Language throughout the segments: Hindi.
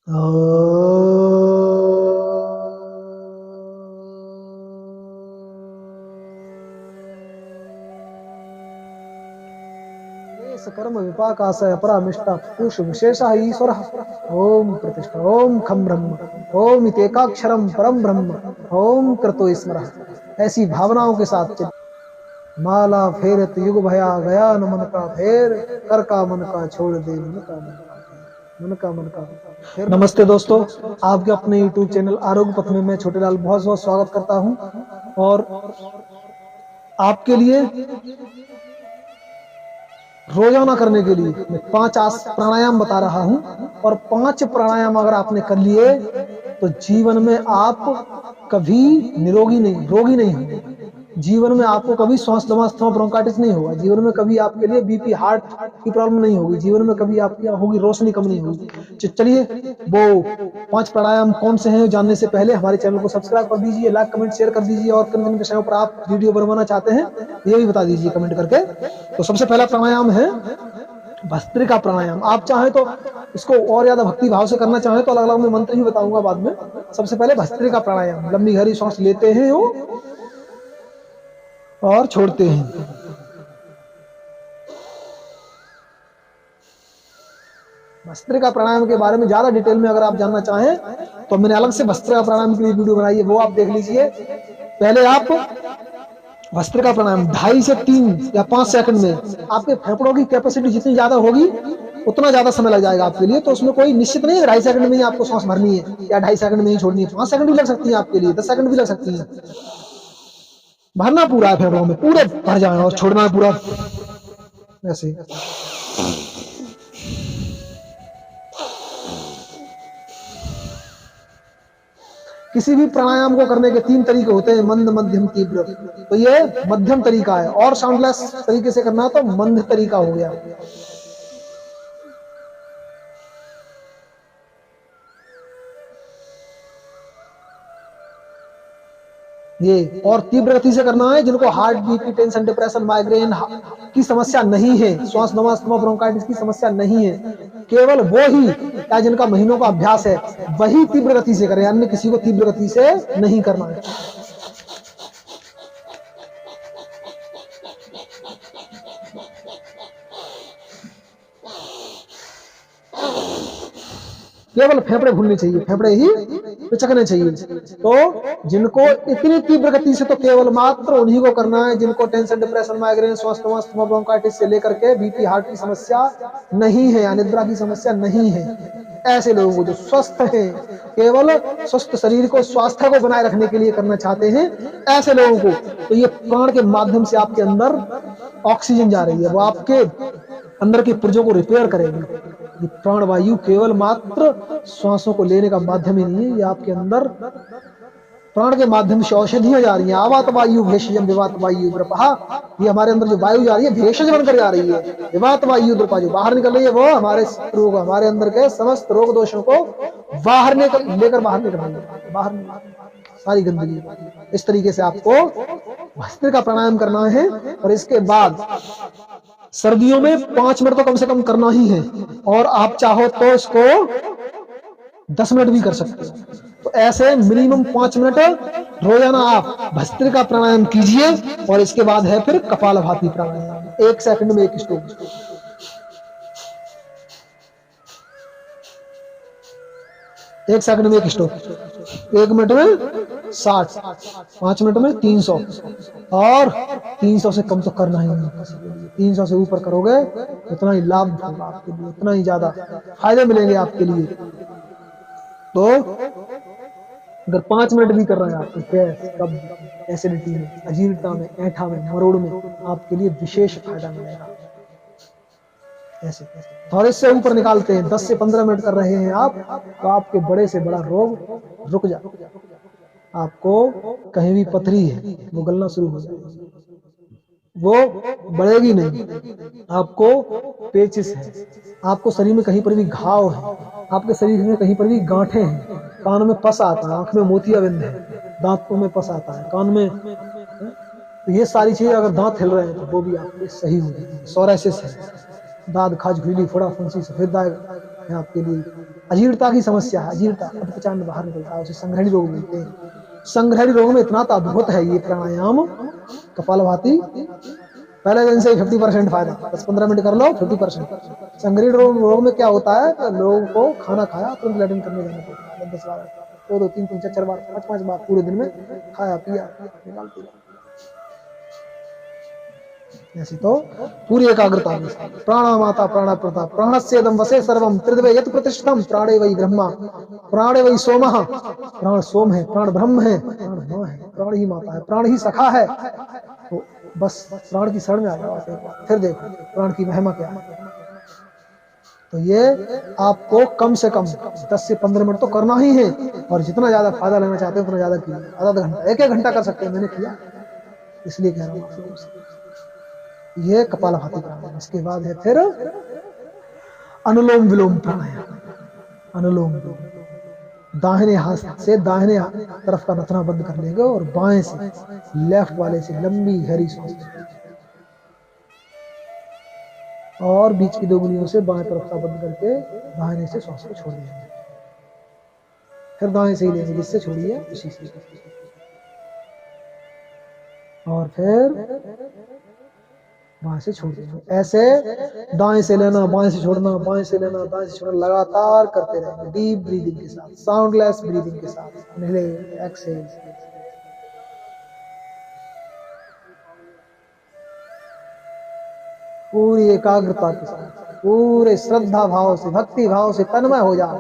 कर्म विपाकाशय परामिष्टा पुरुष विशेषः ईश्वरः। ओम प्रतिष्ठा ओम खम ब्रह्म ओम इतेकाक्षरम परम ब्रह्म ओम कृतो स्मरः। ऐसी भावनाओं के साथ माला फेरत युग भया गया न मन का फेर, कर का मन का छोड़ दे मन का मन का फेर। नमस्ते दोस्तों, आपके अपने यूट्यूब चैनल आरोग्य पथ में मैं छोटेलाल बहुत बहुत स्वागत करता हूं और आपके लिए रोजाना करने के लिए मैं 5 प्राणायाम बता रहा हूं और 5 प्राणायाम अगर आपने कर लिए तो जीवन में आप कभी रोगी नहीं होंगे। जीवन में आपको कभी श्वास दमा अस्थमा ब्रोंकाइटिस नहीं होगा। जीवन में कभी आपके लिए बीपी हार्ट की प्रॉब्लम नहीं होगी। जीवन में कभी आपकी होगी रोशनी कम नहीं होगी। चलिए वो 5 प्राणायाम कौन से हैं जानने से पहले हमारे चैनल को सब्सक्राइब कर दीजिए, लाइक कमेंट शेयर कर दीजिए और किन किन विषयों पर आप वीडियो बनवाना चाहते हैं ये भी बता दीजिए कमेंट करके। तो सबसे पहला प्राणायाम है भस्त्रिका प्राणायाम। आप चाहें तो इसको और ज्यादा भक्ति भाव से करना चाहें तो अलग अलग मैं मंत्र भी बताऊंगा बाद में। सबसे पहले भस्त्रिका प्राणायाम, लंबी गहरी सांस लेते हैं और छोड़ते हैं। भस्त्रिका प्राणायाम के बारे में ज्यादा डिटेल में अगर आप जानना चाहें तो मैंने अलग से भस्त्रिका प्राणायाम के लिए वीडियो बनाई है, वो आप देख लीजिए। पहले आप भस्त्रिका प्राणायाम 2.5 से 3 या 5 सेकंड में, आपके फेफड़ों की कैपेसिटी जितनी ज्यादा होगी उतना ज्यादा समय लग जाएगा आपके लिए। तो उसमें कोई निश्चित नहीं है 2.5 सेकंड में ही आपको सांस भरनी है या 2.5 सेकंड में ही छोड़नी है। 5 सेकंड भी लग सकती है आपके लिए, 10 सेकंड भी लग सकती है। भरना पूरा है, फेफड़ों में पूरे भर जाए और छोड़ना है पूरा ऐसे। किसी भी प्राणायाम को करने के 3 तरीके होते हैं, मंद मध्यम तीव्र। तो ये मध्यम तरीका है और साउंडलेस तरीके से करना तो मंद तरीका हो गया। ये और तीव्र गति से करना है जिनको heart BP tension depression migraine की समस्या नहीं है, श्वास दमा अस्थमा ब्रोंकाइटिस की समस्या नहीं है, केवल वो ही या जिनका महीनों का अभ्यास है वही तीव्र गति से करें, अन्य किसी को तीव्र गति से नहीं करना है। केवल फेफड़े भूलने चाहिए, फेफड़े ही पिचकने चाहिए। तो जिनको इतनी तीव्र गति से तो केवल मात्र उन्हीं को करना है जिनको टेंशन डिप्रेशन माइग्रेन श्वास दमा अस्थमा ब्रोंकाइटिस से लेकर के बीपी हार्ट की समस्या नहीं है या निद्रा की समस्या नहीं है। ऐसे लोगों को जो स्वस्थ हैं, केवल स्वस्थ शरीर को स्वास्थ्य को बनाए रखने के लिए करना चाहते हैं, ऐसे लोगों को तो ये प्राण के माध्यम से आपके अंदर ऑक्सीजन जा रही है, वो आपके अंदर के पुर्जों को रिपेयर करेगी। ये प्राण वायु केवल मात्र श्वासों को लेने का माध्यम ही नहीं है, ये आपके अंदर प्राण के माध्यम से औषधियां जा रही हैं। आवात वायु भेषजम विवात वायु द्रपहा, ये हमारे अंदर जो वायु जा रही है भेषज बनकर जा रही है। विवात वायु द्रपा जो बाहर निकल रही है वो हमारे रोग, हमारे अंदर के समस्त रोग दोषों को बाहर लेकर बाहर निकल रही है, बाहर सारी गंदगी। इस तरीके से आपको भस्त्रिका प्राणायाम करना है। और इसके बाद सर्दियों में 5 मिनट तो कम से कम करना ही है और आप चाहो तो इसको 10 मिनट भी कर सकते हो। तो ऐसे मिनिमम 5 मिनट रोजाना आप भस्त्रिका प्राणायाम कीजिए। और इसके बाद है फिर कपालभाति प्राणायाम, 1 सेकंड में 1 स्ट्रोक। 1 सेकंड में 1 स्ट्रोक, 1 मिनट में 60, 5 मिनट में 300 और 300 से कम तो करना ही नहीं। 300 से ऊपर करोगे उतना ही लाभ होगा आपके लिए, उतना ही ज्यादा फायदे मिलेंगे आपके लिए। तो अगर 5 मिनट भी कर रहे हैं आप तो गैस, कब्ज, एसिडिटी में, अजीर्णता में, ऐंठा में, मरोड़ में आपके लिए विशेष फायदा मिलेगा। ऐसे और इससे ऊपर निकालते हैं 10 से 15 मिनट कर रहे हैं आप तो आपके बड़े से बड़ा रोग रुक जाए। आपको कहीं भी पथरी है वो गलना शुरू हो जाएगी, वो बढ़ेगी नहीं। आपको पेचिस है, आपको शरीर में कहीं पर भी घाव है, आपके शरीर में कहीं पर भी गांठें हैं, कान में पस आता है, आंख में मोतियाबिंद है, दांतों में पस आता है, कान में, तो ये सारी चीजें अगर दांत हिल रहे हैं तो वो भी आपके सही हो जाएगी। सोराइसिस है, दाद खाज खुजली फोड़ा फुंसी सफेद दाग है आपके लिए। अजीर्णता की समस्या है, अजीर्णता, अपचान में बाहर निकलता है, उसे संग्रहणी रोग मिलते हैं। संग्रहणी रोग में इतना तो अद्भुत है ये प्राणायाम कपालभाति, पहले दिन से 50% फायदा, 10-15 मिनट कर लो 50%। संग्रहणी रोग में क्या होता है, तो लोगों को खाना खाया तुरंत लैट्रिन करने जाना पड़ता है, 10 बार, 2-2, 3-3, 4-4 बार, 5-5 बार पूरे दिन में खाया पिया निकालते रहो। ऐसी तो पूरी एकाग्रता में प्राणा माता प्राण प्रता प्राणस्येदम वसे सर्वम त्रिदवे यत प्रतिष्ठितम प्राणे वही ब्रह्मा प्राणे वही सोमः, प्राण सोम है, प्राण ब्रह्म है, प्राण माँ है, प्राण ही माता है, प्राण ही सखा है। तो बस प्राण की शरण में आ जाओ, फिर देखो प्राण की महिमा क्या है। तो ये आपको कम से कम 10 से 15 मिनट तो करना ही है, और जितना ज्यादा फायदा लेना चाहते हो उतना ज्यादा कीजिए, आधा घंटा 1-1 घंटा कर सकते हैं, मैंने किया इसलिए कह रहा हूँ। ये कपालभाति प्राणायाम। इसके बाद है फिर अनुलोम विलोम प्राणायाम। अनुलोम विलोम, दाहिने हाथ से दाहिने तरफ का नथना बंद कर लेंगे और बाएं से लेफ्ट वाले से लंबी गहरी सांस और बीच की 2 उंगलियों से बाएं तरफ का बंद करके दाहिने से सांस को छोड़ देंगे, फिर दाएं से ही लेंगे, जिससे छोड़िए उसी से, और फिर बाएं से छोड़ देंगे। ऐसे दाएं से लेना, बाएं से छोड़ना, बाएं से लेना, दाएं से छोड़ना, लगातार करते रहेंगे डीप ब्रीदिंग के साथ, साउंडलेस ब्रीदिंग के साथ। इनहेल एक्सहेल, पूरी एकाग्रता के साथ, पूरे श्रद्धा भाव से, भक्ति भाव से तन्मय हो जाओ,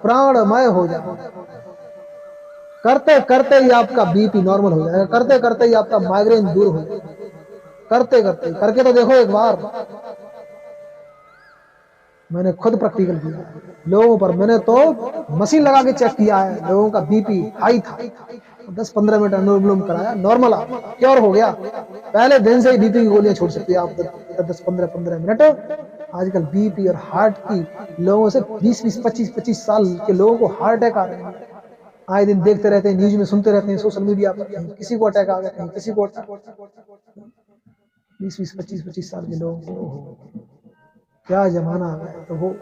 प्राणमय हो जाओ। करते करते ही आपका बीपी नॉर्मल हो जाएगा, करते करते ही आपका माइग्रेन दूर हो जाएगा, करते करते। करके तो देखो एक बार, मैंने खुद प्रैक्टिकल किया लोगों पर, मैंने तो मशीन लगा के चेक किया है, लोगों का बीपी हाई था, 10-15 मिनट अनुलोम विलोम कराया, नॉर्मल आ क्योर हो गया। पहले दिन से ही बीपी की गोलियां छोड़ सकते हैं आप 10-15 मिनट। आजकल बीपी और हार्ट की लोगों से 20-20, 25-25 साल के लोगों को हार्ट अटैक आ रहे हैं, आए दिन देखते रहते हैं, न्यूज में सुनते रहते हैं, सोशल मीडिया पर, किसी को अटैक आ गया, कहीं किसी को 20-20, 25-25 साल के लोगों को, क्या जमाना आ गया। तो वो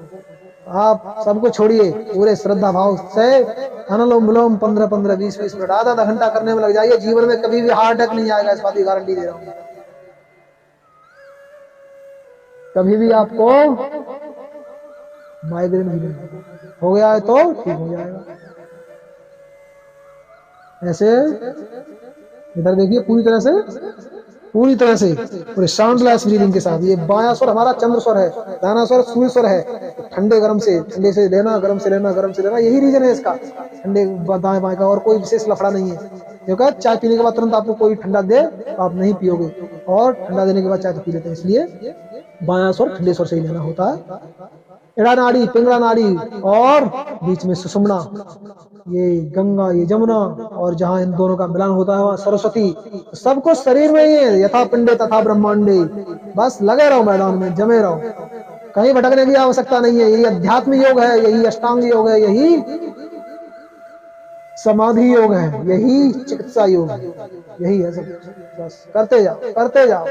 आप सबको छोड़िए, पूरे श्रद्धा भाव से अनुलोम विलोम 15-15, 20-20 मिनट, आधा घंटा करने में लग जाइए, जीवन में कभी भी हार्ट अटैक नहीं आएगा, इस बात की गारंटी दे रहा हूं। कभी भी आपको माइग्रेन भी नहीं हो गया है तो ठीक हो जाएगा। ऐसे इधर देखिए, पूरी तरह से पूरे साउंडलेस ब्रीदिंग के साथ। ये बायां स्वर हमारा चंद्र स्वर है, दाहिना स्वर सूर्य स्वर है। ठंडे गर्म से, ठंडे से लेना, गर्म से लेना, गर्म से लेना, यही रीजन है इसका, ठंडे दाएं बाएं का, और कोई विशेष लफड़ा नहीं है। क्योंकि चाय पीने के बाद तुरंत आपको कोई ठंडा दे तो आप नहीं पियोगे, और ठंडा देने के बाद चाय तो पी लेते हैं, इसलिए बायां स्वर ठंडे स्वर से ही लेना होता है। एड़ा नाड़ी, पिंगला नाड़ी, और बीच में सुषुम्ना, ये गंगा, ये जमुना, और जहां इन दोनों का मिलन होता है वहां सरस्वती। सब कुछ शरीर में ही है, यथा पिंडे तथा ब्रह्मांडे। बस लगे रहो मैदान में, जमे रहो, कहीं भटकने की आवश्यकता नहीं है। यही अध्यात्म योग है, यही अष्टांग योग है, यही समाधि योग है, यही चिकित्सा योग है, यही है सब। बस करते जाओ, करते जाओ,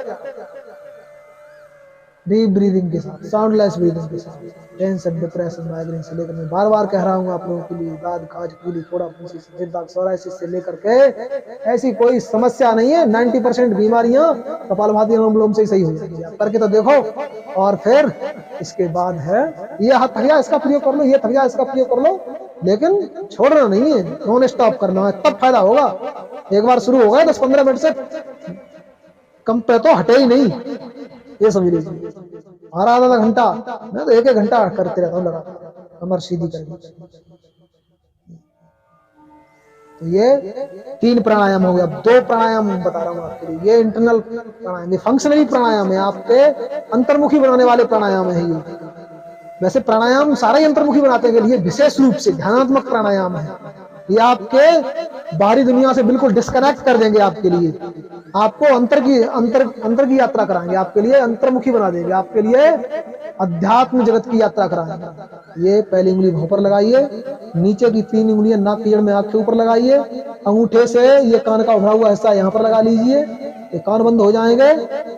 डीप ब्रीदिंग के साथ, साउंडलेस ब्रीदिंग के साथ। टेंशन, डिप्रेशन, माइग्रेन से लेकर, मैं बार बार कह रहा हूँ आप लोगों के लिए, दाद खाज पूरी फोड़ा फुंसी से लेकर के ऐसी कोई समस्या नहीं है। 90% बीमारियां कपालभाति अनुलोम विलोम से ही सही हो जाएगी। आप करके तो देखो, और फिर इसके बाद है ये हाथ थक गया इसका प्रयोग कर लो, ये थक गया इसका प्रयोग कर लो, लेकिन छोड़ना नहीं है, नॉन स्टॉप करना है, तब फायदा होगा। एक बार शुरू हो गया 10-15 मिनट से कम पे तो हटे ही नहीं, ये समझ लीजिए। आधा घंटा, मैं तो 1-1 घंटा करते रहता हूँ लगातार, कमर सीधी करके। तो ये 3 प्राणायाम हो गया। 2 प्राणायाम बता रहा हूँ आपके लिए, ये इंटरनल प्राणायाम, ये फंक्शनली प्राणायाम है, आपके अंतर्मुखी बनाने वाले प्राणायाम है ये। वैसे प्राणायाम सारे अंतर्मुखी बनाते हैं, ये विशेष रूप से ध्यानात्मक प्राणायाम है। ये आपके बाहरी दुनिया से बिल्कुल डिस्कनेक्ट कर देंगे आपके लिए, आपको अंतर की यात्रा कराएंगे, आपके लिए अंतर्मुखी बना देंगे, आपके लिए अध्यात्म जगत की यात्रा कराएंगे। ये पहली उंगली भौं पर लगाइए, नीचे की 3 उंगलियां नाक की जड़ में, आंख के ऊपर लगाइए, अंगूठे से ये कान का उभरा हुआ हिस्सा यहाँ पर लगा लीजिए, ये कान बंद हो जाएंगे,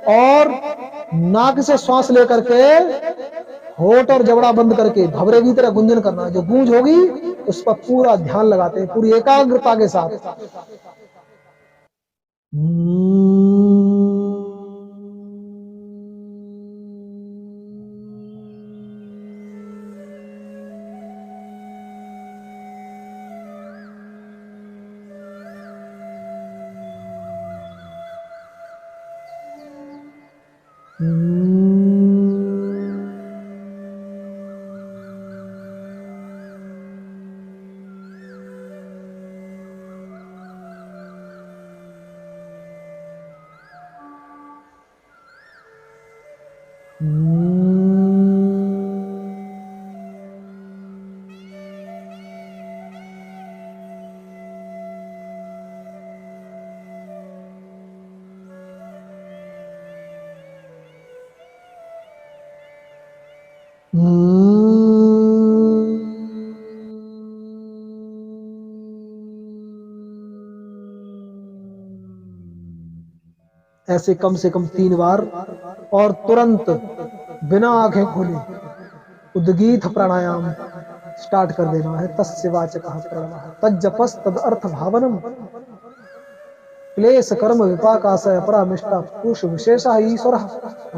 और नाक से श्वास लेकर के होठ और जबड़ा बंद करके भवरे की तरह गुंजन करना है। जो गूंज होगी उस पर पूरा ध्यान लगाते हैं, पूरी एकाग्रता के साथ। ऐसे कम से कम 3 बार, और तुरंत बिना आंखें खोले उद्गीत प्राणायाम स्टार्ट कर देना है। तस्य वाचकः प्रणवः तज्जपस् तदर्थ भावनम क्लेश कर्म विपाकाशय परामिष्टा पुरुष विशेषः ईश्वरः।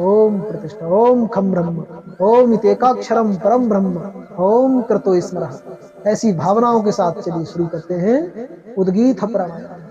ओम प्रतिष्ठा ओम खम ब्रह्म ओम इतेकाक्षरम परम ब्रह्म ओम कृतो स्मरः। ऐसी भावनाओं के साथ चलिए शुरू करते हैं उद्गीत प्राणायाम।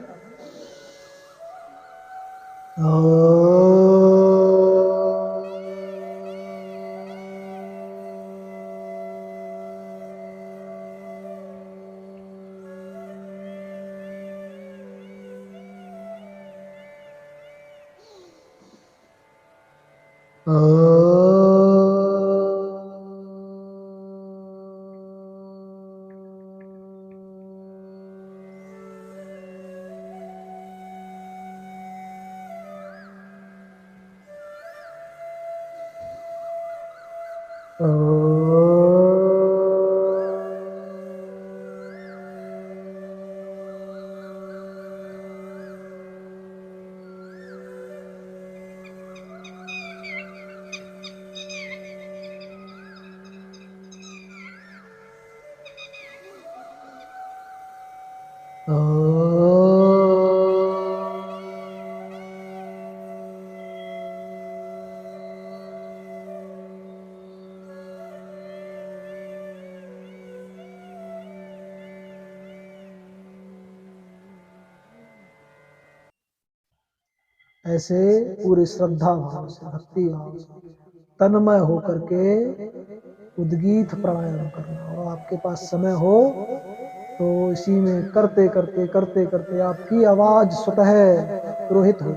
ऐसे पूरी श्रद्धा भाव से, भक्ति भाव से, तन्मय होकर के उद्गीत प्राणायाम करना। और आपके पास समय हो तो इसी में करते करते करते करते आपकी आवाज स्वतः पुरोहित हो,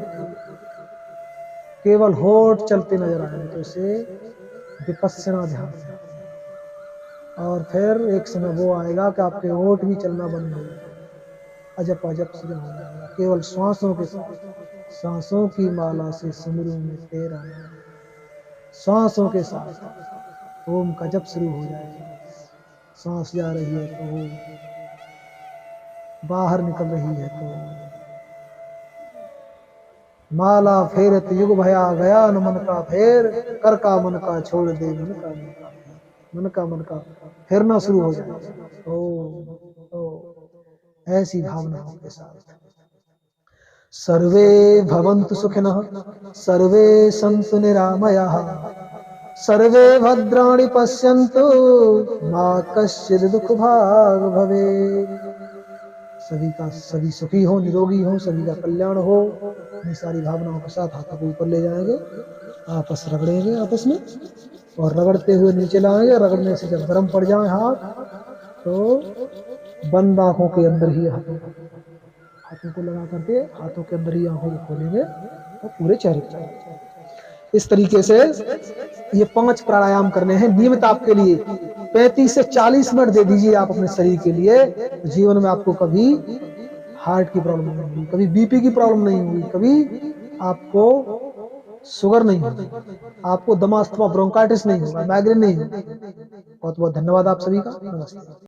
केवल होठ चलते नजर आए तो इसे विपस्सना ध्यान से। और फिर एक समय वो आएगा कि आपके होठ भी चलना बंद हो जाएगा, अजप अजप से हो जाएगा, केवल श्वासों के साथ। सांसों की माला से सिमरू में तेरा नाम, सांसों के साथ ओम का जप शुरू हो जाएगा। सांस जा रही है तो ओम, बाहर निकल रही है तो माला फेरत युग भया गया न मन का फेर, कर का मन का छोड़ दे मन का मन का, मन का मन का फेरना शुरू हो जाएगा। ओ ऐसी भावनाओं के साथ। सर्वे भवन्तु सुखिनः सर्वे सन्तु निरामयाः सर्वे भद्राणि पश्यन्तु मा कश्चित् दुःख भाग् भवेत्। सभी सुखी हो, निरोगी हो, सभी का कल्याण हो। ये सारी भावनाओं के साथ हाथों को ऊपर ले जाएंगे, आपस रगड़ेंगे आपस में, और रगड़ते हुए नीचे लाएंगे। रगड़ने से जब गर्म पड़ जाए हाथ तो बंद आंखों के अंदर ही हाथों को लगा करके हाथों के अंदर ही आंखों को खोलेंगे और पूरे चेहरे को। इस तरीके से ये 5 प्राणायाम करने हैं नियमित आपके लिए। 35 से 40 मिनट दे दीजिए आप अपने शरीर के लिए, तो जीवन में आपको कभी हार्ट की प्रॉब्लम नहीं होगी, कभी बीपी की प्रॉब्लम नहीं होगी, कभी आपको शुगर नहीं होगी, आपको दमा अस्थमा ब्रोंकाइटिस नहीं होगा, माइग्रेन नहीं होगा। बहुत बहुत धन्यवाद आप सभी का। नमस्ते।